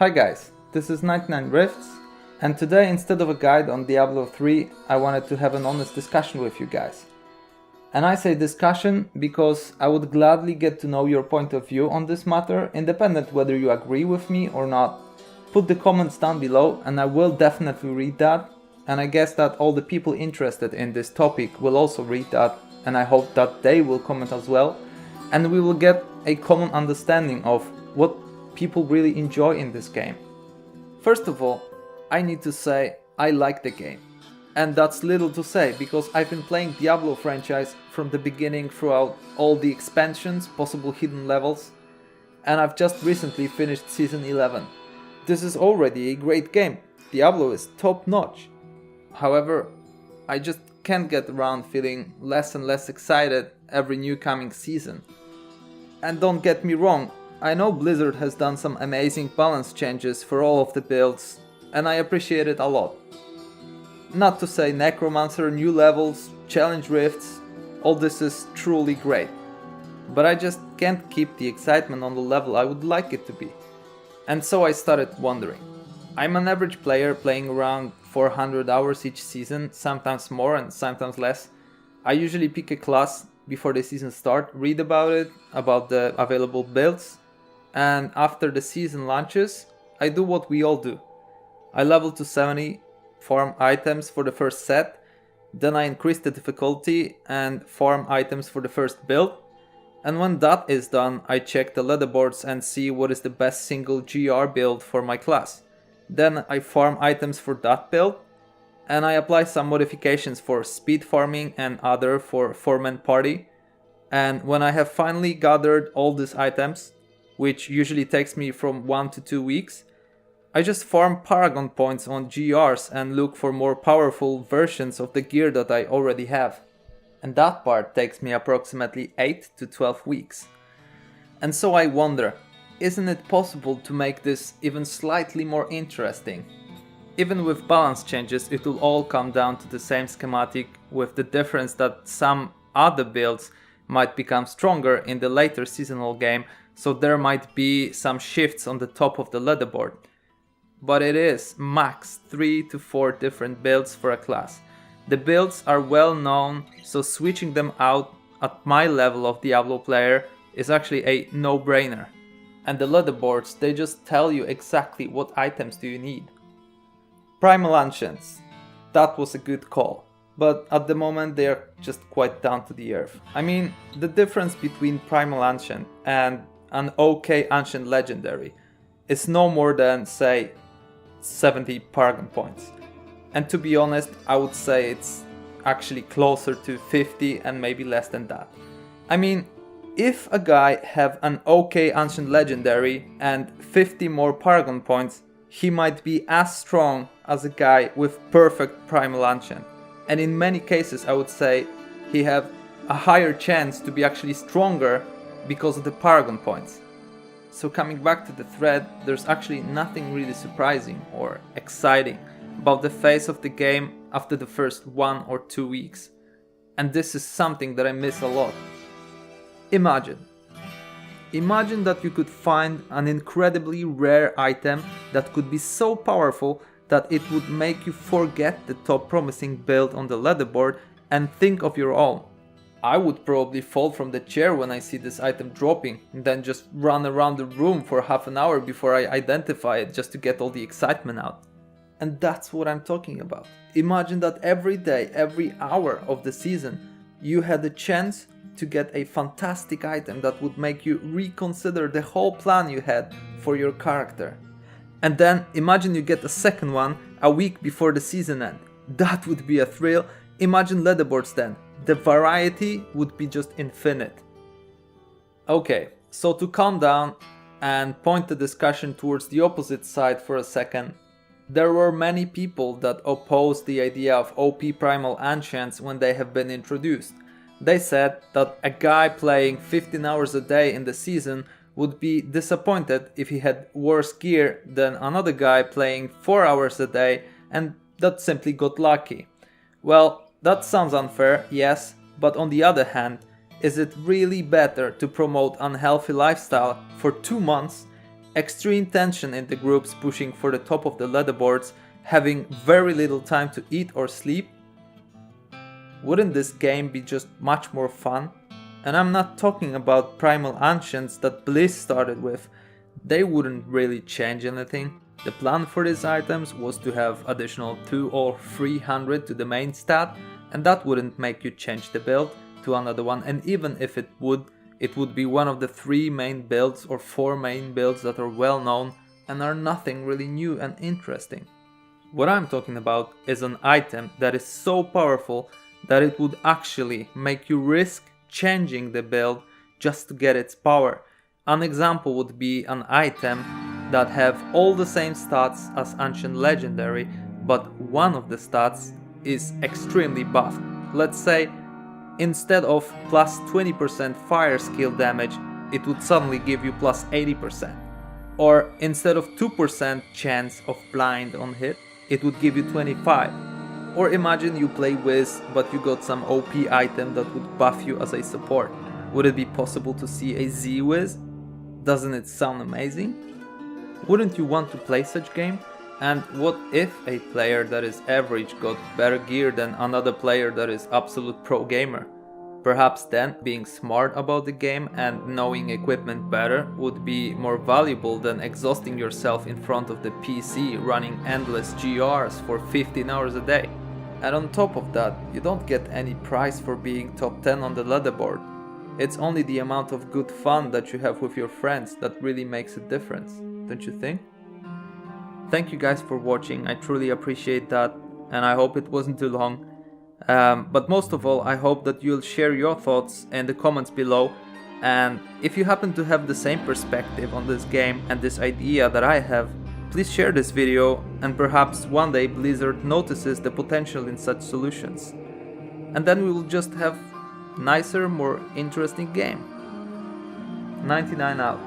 Hi guys, this is 99 Rifts, and today instead of a guide on Diablo 3, I wanted to have an honest discussion with you guys. And I say discussion because I would gladly get to know your point of view on this matter, independent whether you agree with me or not. Put the comments down below and I will definitely read that, and I guess that all the people interested in this topic will also read that, and I hope that they will comment as well, and we will get a common understanding of what people really enjoy in this game. First of all, I need to say I like the game. And that's little to say because I've been playing Diablo franchise from the beginning throughout all the expansions, possible hidden levels, and I've just recently finished Season 11. This is already a great game. Diablo is top notch. However, I just can't get around feeling less and less excited every new coming season. And don't get me wrong, I know Blizzard has done some amazing balance changes for all of the builds, and I appreciate it a lot. Not to say Necromancer, new levels, challenge rifts, all this is truly great. But I just can't keep the excitement on the level I would like it to be. And so I started wondering. I'm an average player playing around 400 hours each season, sometimes more and sometimes less. I usually pick a class before the season starts, read about it, about the available builds, and after the season launches, I do what we all do. I level to 70, farm items for the first set, then I increase the difficulty and farm items for the first build, and when that is done, I check the leaderboards and see what is the best single GR build for my class. Then I farm items for that build, and I apply some modifications for speed farming and other for 4-man party, and when I have finally gathered all these items, which usually takes me from 1 to 2 weeks, I just farm Paragon points on GRs and look for more powerful versions of the gear that I already have. And that part takes me approximately 8 to 12 weeks. And so I wonder, isn't it possible to make this even slightly more interesting? Even with balance changes, it will all come down to the same schematic, with the difference that some other builds might become stronger in the later seasonal game, so there might be some shifts on the top of the leaderboard. But it is max 3 to 4 different builds for a class. The builds are well known, so switching them out at my level of Diablo player is actually a no-brainer. And the leaderboards, they just tell you exactly what items do you need. Primal Ancients, that was a good call, but at the moment they are just quite down to the earth. I mean, the difference between Primal Ancient and an OK Ancient Legendary is no more than, say, 70 Paragon points. And to be honest, I would say it's actually closer to 50 and maybe less than that. I mean, if a guy have an OK Ancient Legendary and 50 more Paragon points, he might be as strong as a guy with perfect Primal Ancient. And in many cases I would say he have a higher chance to be actually stronger because of the Paragon points. So coming back to the thread, there's actually nothing really surprising or exciting about the phase of the game after the first 1 or 2 weeks. And this is something that I miss a lot. Imagine that you could find an incredibly rare item that could be so powerful that it would make you forget the top promising build on the leaderboard and think of your own. I would probably fall from the chair when I see this item dropping, and then just run around the room for half an hour before I identify it just to get all the excitement out. And that's what I'm talking about. Imagine that every day, every hour of the season, you had the chance to get a fantastic item that would make you reconsider the whole plan you had for your character. And then imagine you get a second one a week before the season end. That would be a thrill. Imagine leaderboards then. The variety would be just infinite. Okay, so to calm down and point the discussion towards the opposite side for a second, there were many people that opposed the idea of OP Primal Ancients when they have been introduced. They said that a guy playing 15 hours a day in the season would be disappointed if he had worse gear than another guy playing 4 hours a day and that simply got lucky. Well, that sounds unfair, yes, but on the other hand, is it really better to promote unhealthy lifestyle for 2 months extreme tension in the groups pushing for the top of the leaderboards, having very little time to eat or sleep. Wouldn't this game be just much more fun? And I'm not talking about primal ancients that Bliss started with. They wouldn't really change anything. The plan for these items was to have additional 200 or 300 to the main stat, and that wouldn't make you change the build to another one, and even if it would be one of the 3 main builds or 4 main builds that are well known and are nothing really new and interesting. What I'm talking about is an item that is so powerful that it would actually make you risk changing the build just to get its power. An example would be an item that have all the same stats as Ancient Legendary, but one of the stats is extremely buffed. Let's say instead of plus 20% fire skill damage, it would suddenly give you plus 80%. Or instead of 2% chance of blind on hit, it would give you 25. Or imagine you play Wiz, but you got some OP item that would buff you as a support. Would it be possible to see a Z-Wiz? Doesn't it sound amazing? Wouldn't you want to play such game? And what if a player that is average got better gear than another player that is absolute pro gamer? Perhaps then being smart about the game and knowing equipment better would be more valuable than exhausting yourself in front of the PC running endless GRs for 15 hours a day. And on top of that, you don't get any prize for being top 10 on the leaderboard. It's only the amount of good fun that you have with your friends that really makes a difference, don't you think? Thank you guys for watching, I truly appreciate that, and I hope it wasn't too long. But most of all, I hope that you'll share your thoughts in the comments below, and if you happen to have the same perspective on this game and this idea that I have, please share this video, and perhaps one day Blizzard notices the potential in such solutions. And then we will just have nicer, more interesting game. 99 out.